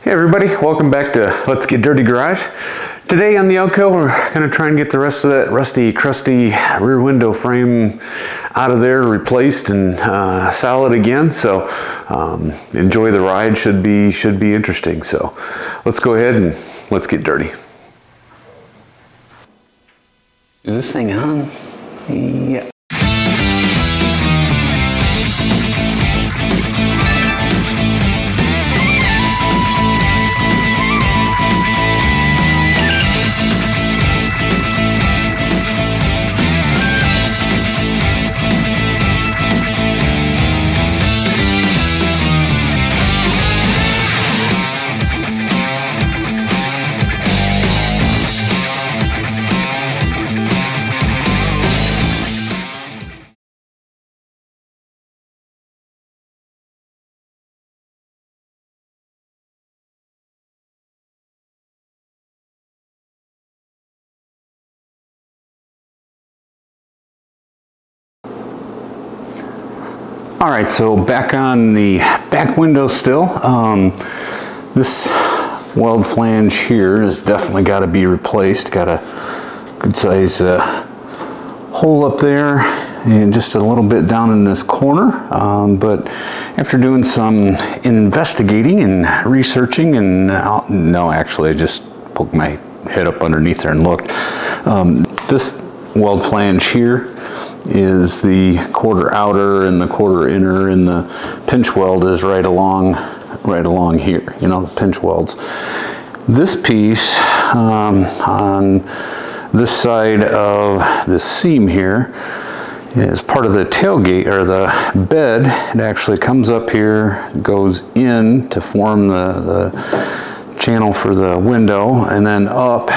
Hey everybody, welcome back to Let's Get Dirty Garage. Today on the Elko, we're going to try and get the rest of that rusty, crusty rear window frame out of there, replaced and solid again. So enjoy the ride, should be interesting. So let's go ahead and let's get dirty. Is this thing on? Yeah. All right, so back on the back window still. This weld flange here has definitely got to be replaced. Got a good size hole up there and just a little bit down in this corner. But after doing some investigating and researching, and no, actually I just poked my head up underneath there and looked. This weld flange here is the quarter outer and the quarter inner, and the pinch weld is right along here, you know, the pinch welds. This piece on this side of the seam here is part of the tailgate or the bed. It actually comes up here, goes in to form the channel for the window, and then up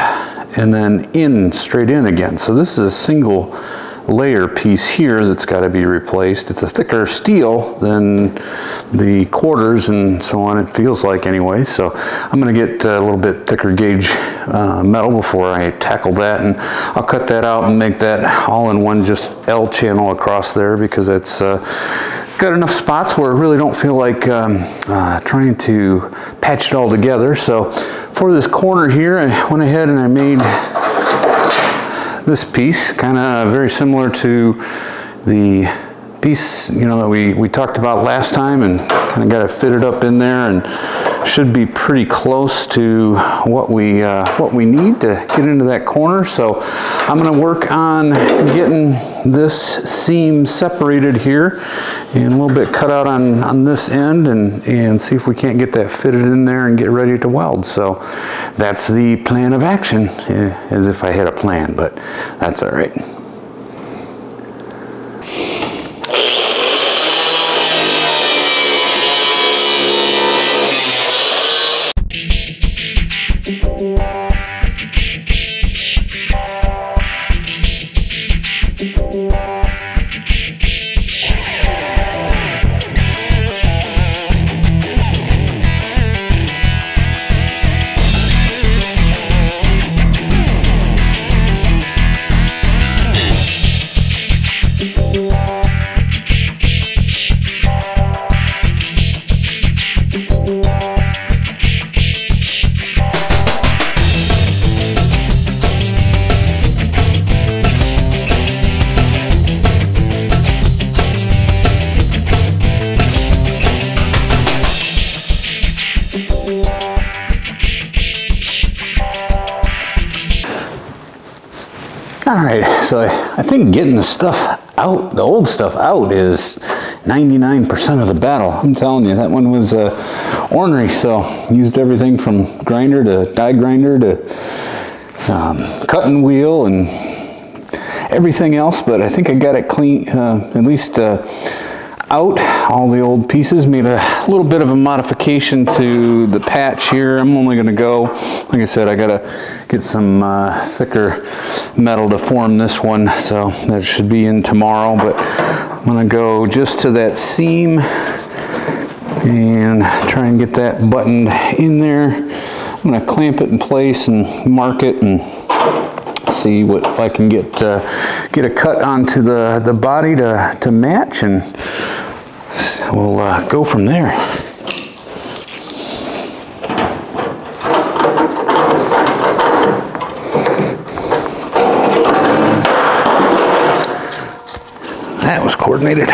and then in, straight in again. So this is a single layer piece here that's got to be replaced. It's a thicker steel than the quarters and so on, it feels like anyway. So I'm going to get a little bit thicker gauge metal before I tackle that, and I'll cut that out and make that all in one just L channel across there, because it's got enough spots where I really don't feel like trying to patch it all together. So for this corner here, I went ahead and I made this piece, kind of very similar to the piece, you know, that we talked about last time, and kind of got it fitted up in there, and should be pretty close to what we need to get into that corner. So I'm going to work on getting this seam separated here and a little bit cut out on this end, and see if we can't get that fitted in there and get ready to weld. So that's the plan of action, as if I had a plan, but that's all right. All right, so I think getting the stuff out, the old stuff out, is 99% of the battle. I'm telling you, that one was ornery, so used everything from grinder to die grinder to cutting wheel and everything else, but I think I got it clean, at least out all the old pieces. Made a little bit of a modification to the patch here. I'm only going to go, like I said, I got to get some thicker metal to form this one, so that should be in tomorrow. But I'm going to go just to that seam and try and get that buttoned in there. I'm going to clamp it in place and mark it and see what if I can get a cut onto the body to match, and we'll go from there. coordinated.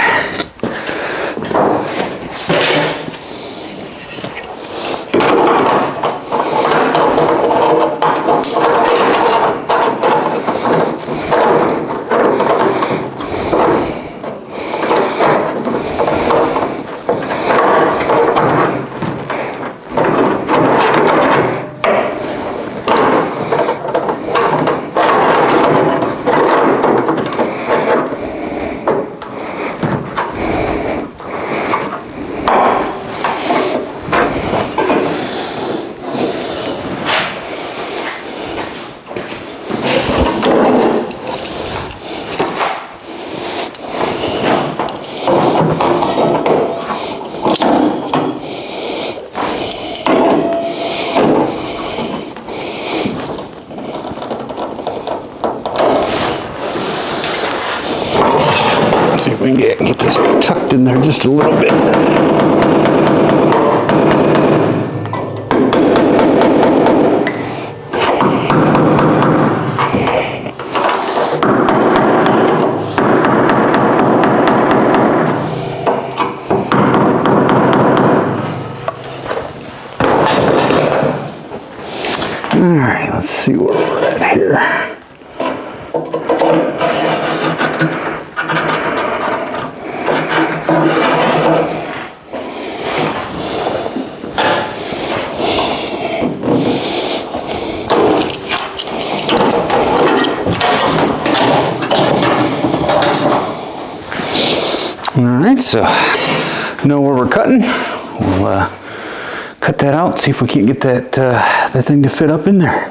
See if we can get this tucked in there just a little bit. All right, let's see where we're at here. Alright, so know where we're cutting. We'll cut that out, see if we can't get that thing to fit up in there.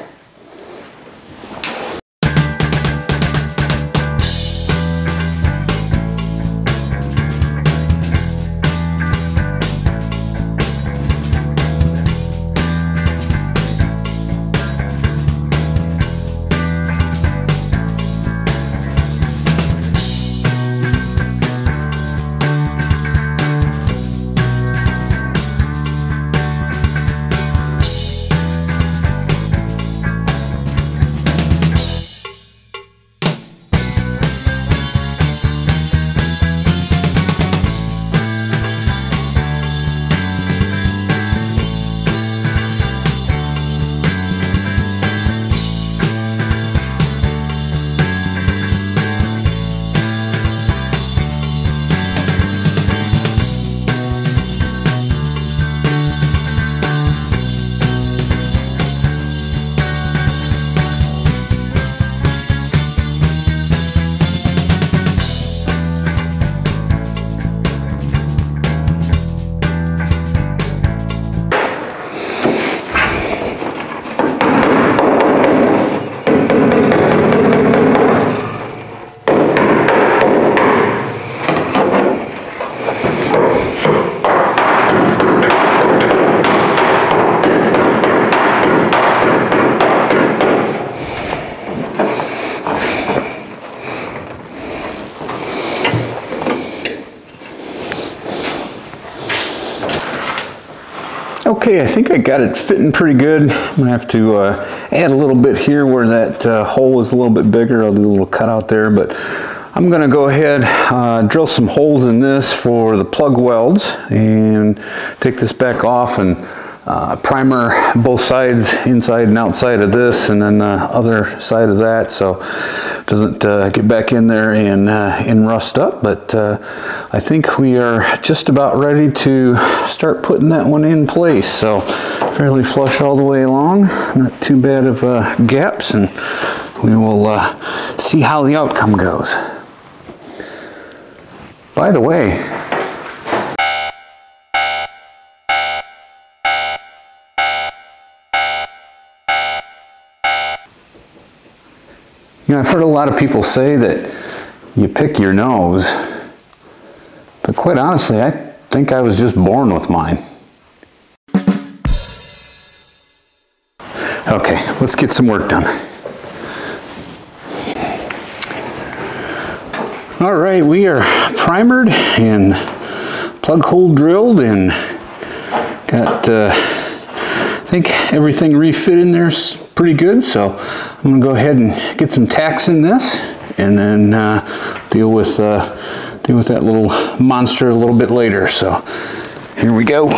Okay, I think I got it fitting pretty good. I'm gonna have to add a little bit here where that hole is a little bit bigger. I'll do a little cutout there, but I'm gonna go ahead, drill some holes in this for the plug welds and take this back off and primer both sides, inside and outside of this, and then the other side of that, so it doesn't get back in there and rust up. But I think we are just about ready to start putting that one in place. So fairly flush all the way along, not too bad of gaps, and we will see how the outcome goes. By the way, you know, I've heard a lot of people say that you pick your nose, but quite honestly, I think I was just born with mine. Okay, let's get some work done. All right, we are primered and plug hole drilled and got, I think everything refit in there's pretty good. So I'm gonna go ahead and get some tacks in this and then deal with deal with that little monster a little bit later. So here we go.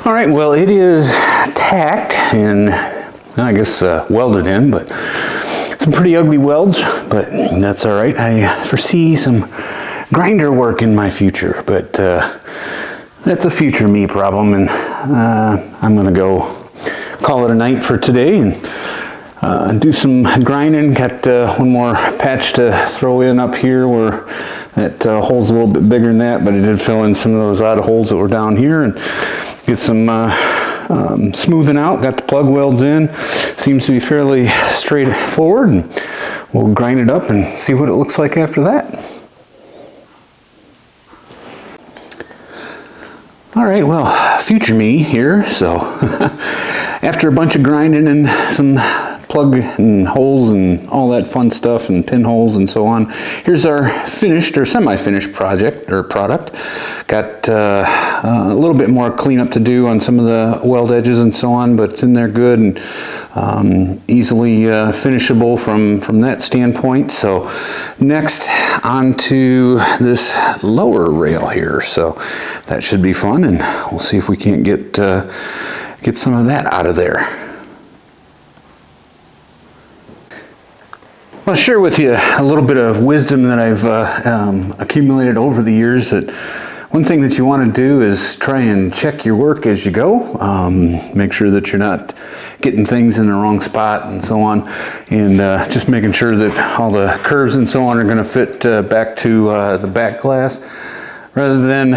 All right, well, it is tacked and I guess welded in, but some pretty ugly welds, but that's all right. I foresee some grinder work in my future, but that's a future me problem, and I'm gonna go call it a night for today, and do some grinding. Got one more patch to throw in up here where that hole's a little bit bigger than that, but I did fill in some of those odd holes that were down here and get some smoothing out. Got the plug welds in. Seems to be fairly straightforward, and we'll grind it up and see what it looks like after that. All right, well, future me here. So after a bunch of grinding and some plug and holes and all that fun stuff and pinholes and so on, here's our finished or semi-finished project or product. Got a little bit more cleanup to do on some of the weld edges and so on, but it's in there good and easily finishable from that standpoint. So next onto this lower rail here, so that should be fun, and we'll see if we can't get some of that out of there. I'll share with you a little bit of wisdom that I've accumulated over the years. That one thing that you want to do is try and check your work as you go. Make sure that you're not getting things in the wrong spot and so on, and just making sure that all the curves and so on are going to fit back to the back glass, rather than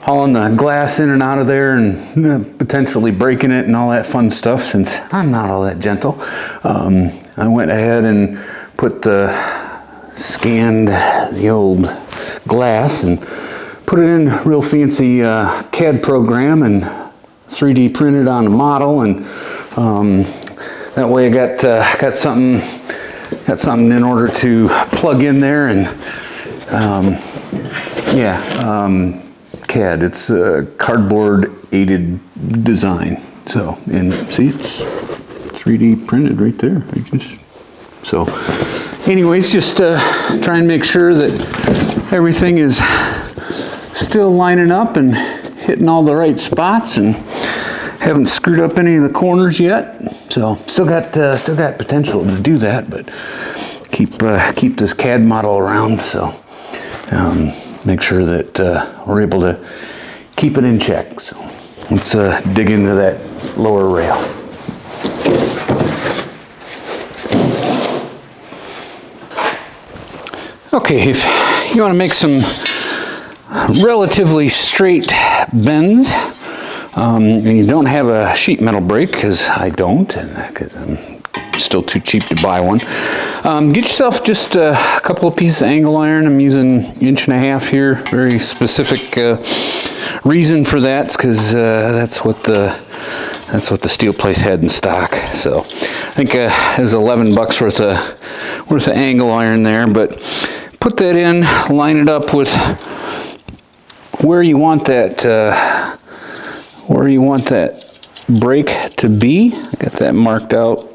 hauling the glass in and out of there and potentially breaking it and all that fun stuff. Since I'm not all that gentle, I went ahead and scanned the old glass and put it in a real fancy CAD program and 3D printed on a model, and that way I got something in order to plug in there. And CAD, it's a cardboard aided design. So, and see, it's 3D printed right there. So anyways, just try and make sure that everything is still lining up and hitting all the right spots, and haven't screwed up any of the corners yet. So still got potential to do that, but keep this CAD model around. So make sure that we're able to keep it in check. So let's dig into that lower rail. Okay, if you want to make some relatively straight bends, and you don't have a sheet metal brake, because I don't, because I'm still too cheap to buy one, get yourself just a couple of pieces of angle iron. I'm using 1.5" here. Very specific reason for that, because that's what the steel place had in stock. So I think there's $11 worth of angle iron there. But put that in, line it up with where you want that break to be. I got that marked out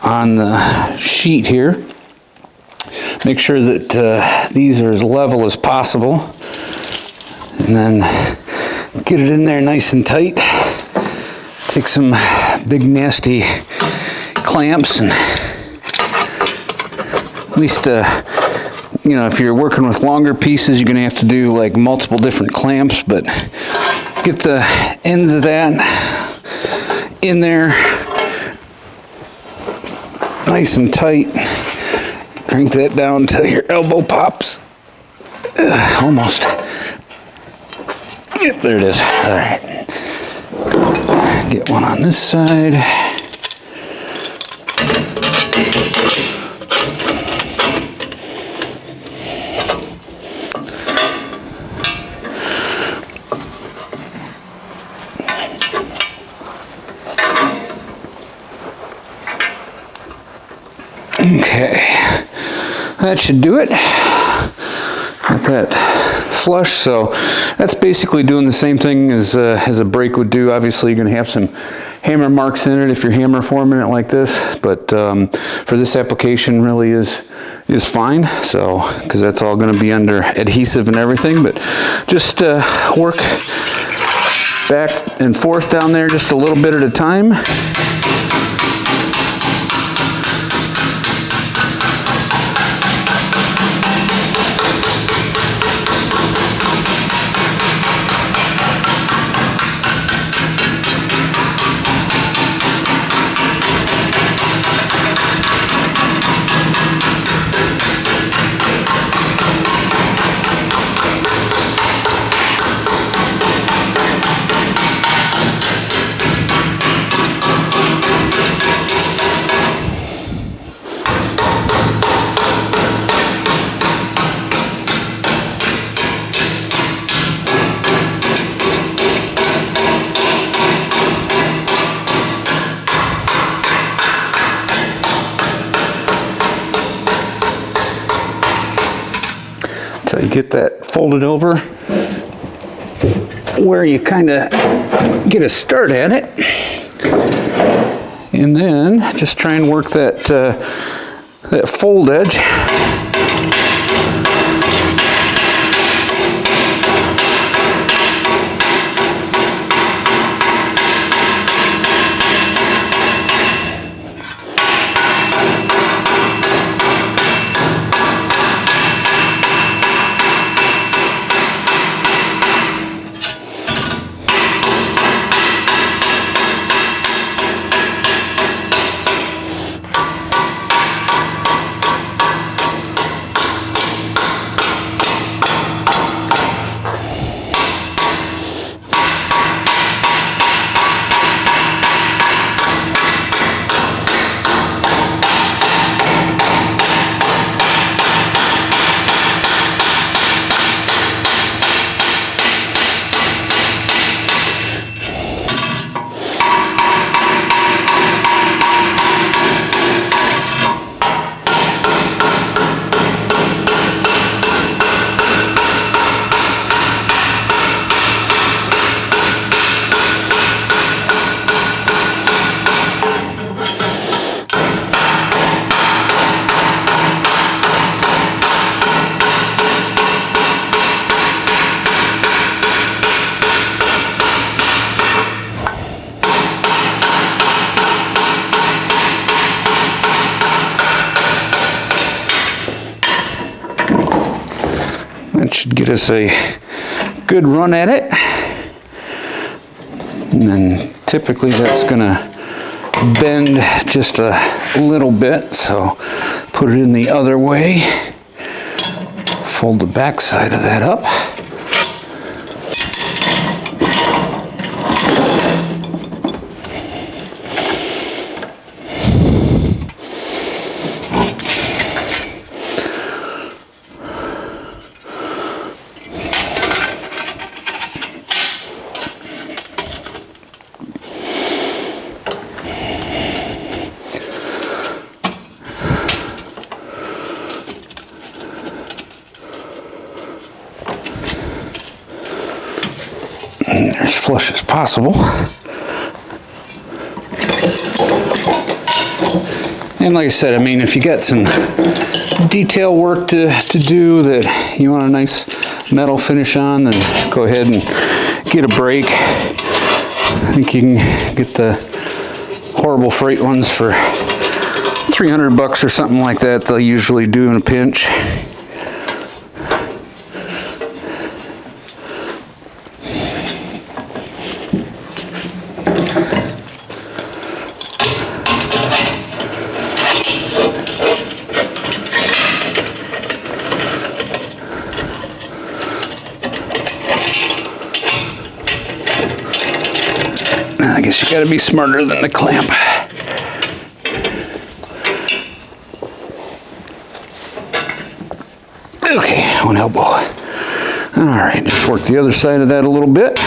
on the sheet here. Make sure that these are as level as possible, and then get it in there nice and tight. Take some big nasty clamps, and at least you know, if you're working with longer pieces, you're going to have to do like multiple different clamps, but get the ends of that in there nice and tight. Crank that down till your elbow pops. Almost. Yep, there it is. All right. Get one on this side. Okay, that should do it. Got that flush, so that's basically doing the same thing as a brake would do. Obviously, you're going to have some hammer marks in it if you're hammer forming it like this, but for this application, really is fine. So, because that's all going to be under adhesive and everything, but just work back and forth down there just a little bit at a time. you get that folded over where you kind of get a start at it. And then just try and work that, that fold edge. That should get us a good run at it. And then typically that's gonna bend just a little bit, so put it in the other way. Fold the back side of that up. As flush as possible. And like I said, I mean, if you got some detail work to do that you want a nice metal finish on, then go ahead and get a brake. I think you can get the Horrible Freight ones for $300 or something like that. They'll usually do in a pinch. I guess you gotta be smarter than the clamp. Okay, one elbow. All right, just work the other side of that a little bit.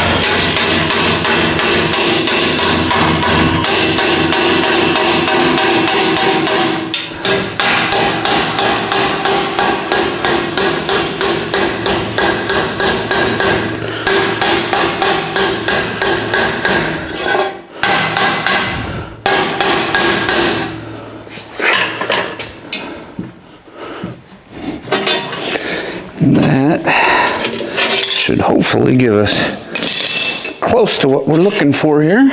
That should hopefully give us close to what we're looking for here.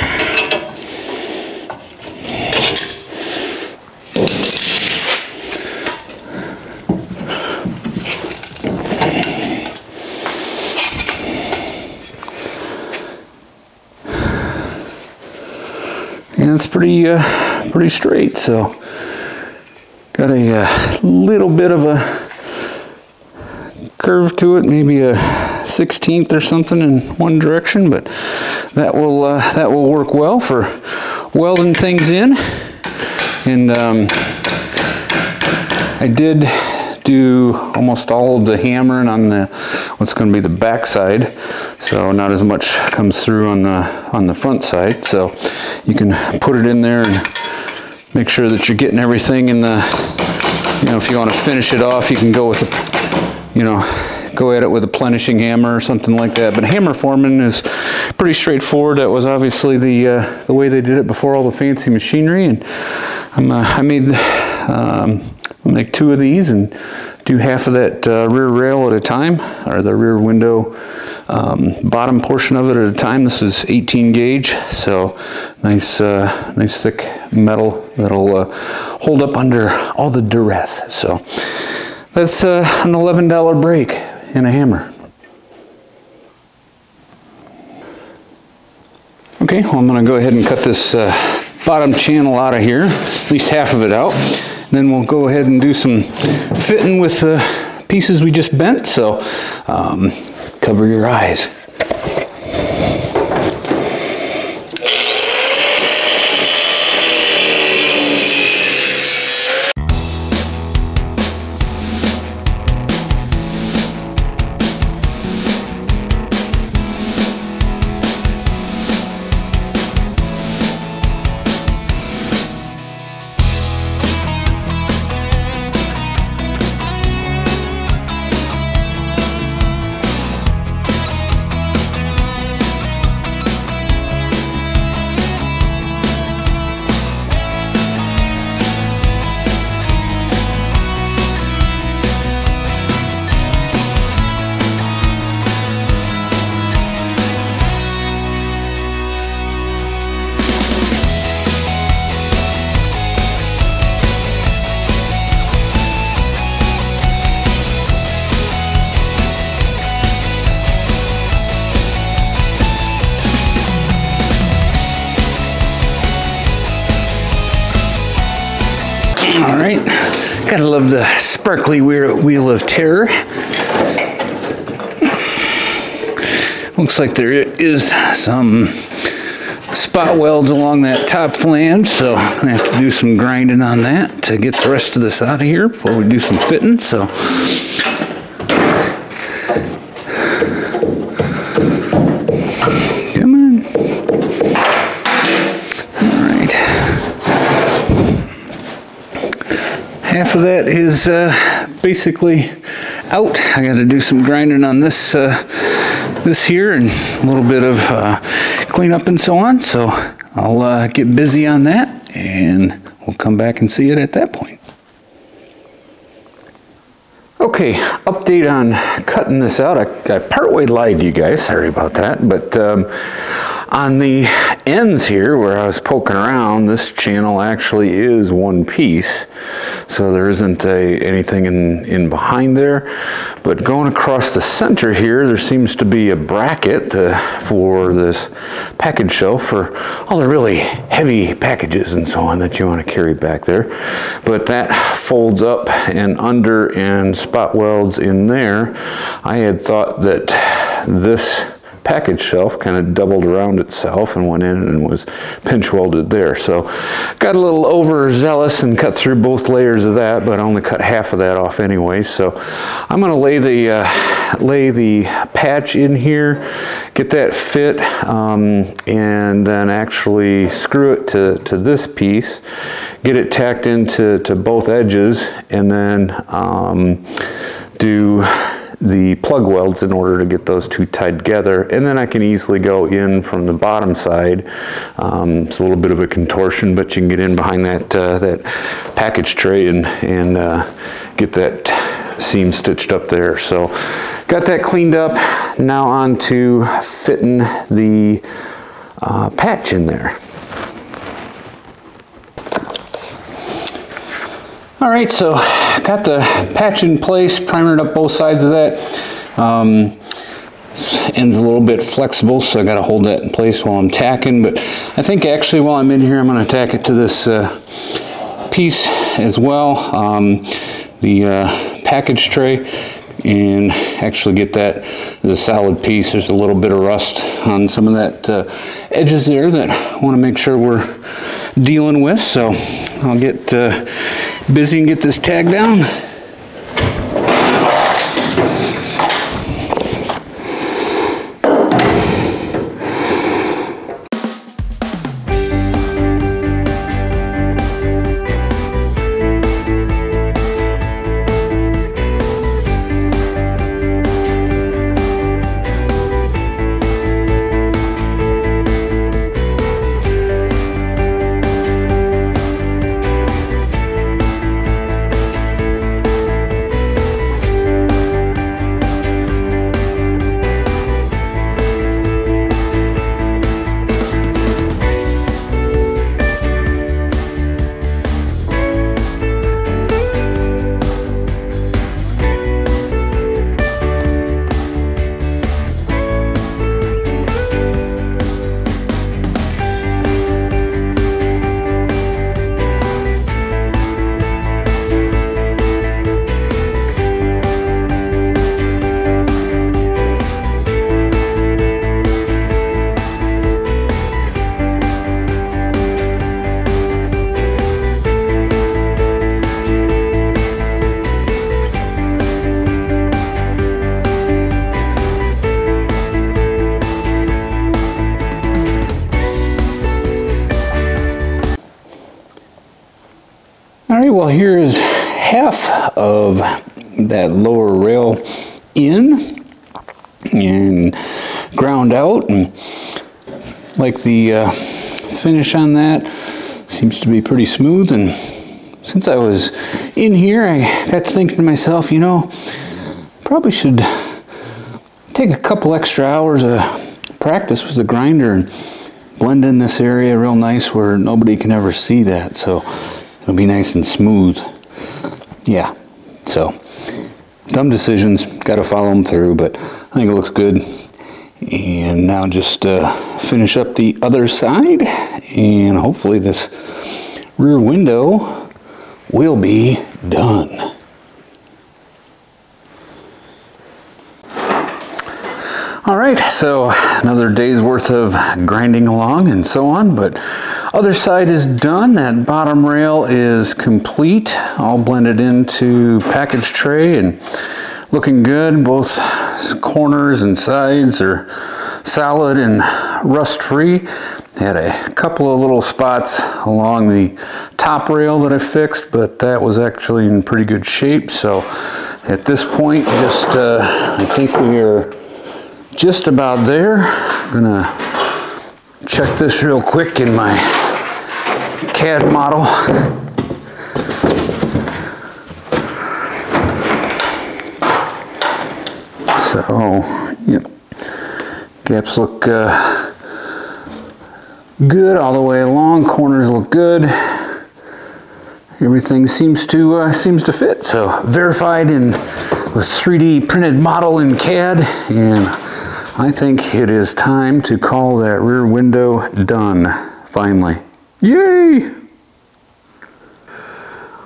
And it's pretty straight, so got a little bit of a curve to it, maybe a 1/16 or something in one direction, but that will work well for welding things in. And I did do almost all of the hammering on the what's going to be the back side, so not as much comes through on the front side. So you can put it in there and make sure that you're getting everything in the, you know, if you want to finish it off, you can go with the, you know, go at it with a plenishing hammer or something like that. But hammer forming is pretty straightforward. That was obviously the way they did it before all the fancy machinery. And I made I'll make 2 of these and do half of that rear rail at a time, or the rear window bottom portion of it at a time. This is 18 gauge, so nice thick metal that'll hold up under all the duress. So that's an $11 brake and a hammer. Okay, well, I'm going to go ahead and cut this bottom channel out of here, at least half of it out. Then we'll go ahead and do some fitting with the pieces we just bent, so cover your eyes. All right, gotta love the sparkly wheel of terror. Looks like there is some spot welds along that top flange, so I'm gonna have to do some grinding on that to get the rest of this out of here before we do some fitting. So come on. All right. Half of that is basically out. I got to do some grinding on this this here and a little bit of cleanup and so on. So I'll get busy on that and we'll come back and see it at that point. Okay, update on cutting this out. I partway lied to you guys, sorry about that, but on the ends here where I was poking around, this channel actually is one piece, so there isn't anything in behind there. But going across the center here, there seems to be a bracket for this package shelf for all the really heavy packages and so on that you want to carry back there. But that folds up and under and spot welds in there. I had thought that this package shelf kind of doubled around itself and went in and was pinch welded there. So got a little overzealous and cut through both layers of that, but I only cut half of that off anyway. So I'm going to lay the patch in here, get that fit, and then actually screw it to this piece, get it tacked into both edges, and then do the plug welds in order to get those two tied together, and then I can easily go in from the bottom side. It's a little bit of a contortion, but you can get in behind that that package tray and get that seam stitched up there. So got that cleaned up. Now on to fitting the patch in there. All right, so got the patch in place, primered up both sides of that. End's a little bit flexible, so I got to hold that in place while I'm tacking. But I think actually while I'm in here, I'm going to tack it to this piece as well, the package tray, and actually get that as a solid piece. There's a little bit of rust on some of that edges there that I want to make sure we're dealing with. So I'll get busy and get this tagged down. well, here is half of that lower rail in and ground out, and like the finish on that seems to be pretty smooth. And since I was in here, I got to thinking to myself, you know, probably should take a couple extra hours of practice with the grinder and blend in this area real nice where nobody can ever see that, so it'll be nice and smooth. Yeah, so dumb decisions, got to follow them through, but I think it looks good. And now just finish up the other side, and hopefully this rear window will be done. All right, so another day's worth of grinding along and so on, but other side is done. That bottom rail is complete, all blended into package tray and looking good. Both corners and sides are solid and rust free. Had a couple of little spots along the top rail that I fixed, but that was actually in pretty good shape. So at this point, just I think we are just about there. I'm gonna check this real quick in my CAD model. So, yep, gaps look good all the way along. Corners look good. Everything seems to fit. So verified in with 3D printed model in CAD, and I think it is time to call that rear window done, finally. Yay!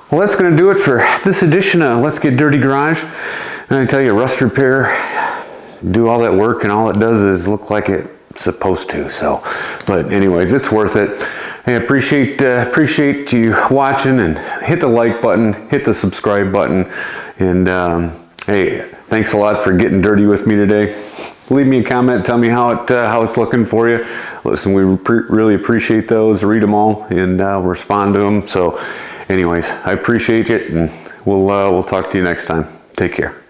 Well, that's going to do it for this edition of Let's Get Dirty Garage. And I tell you, rust repair, do all that work, and all it does is look like it's supposed to. So, but anyways, it's worth it. I appreciate you watching, and hit the like button, hit the subscribe button, and hey, thanks a lot for getting dirty with me today. Leave me a comment, tell me how it's looking for you. Listen, we really appreciate those. Read them all and respond to them. So anyways, I appreciate it, and we'll talk to you next time. Take care.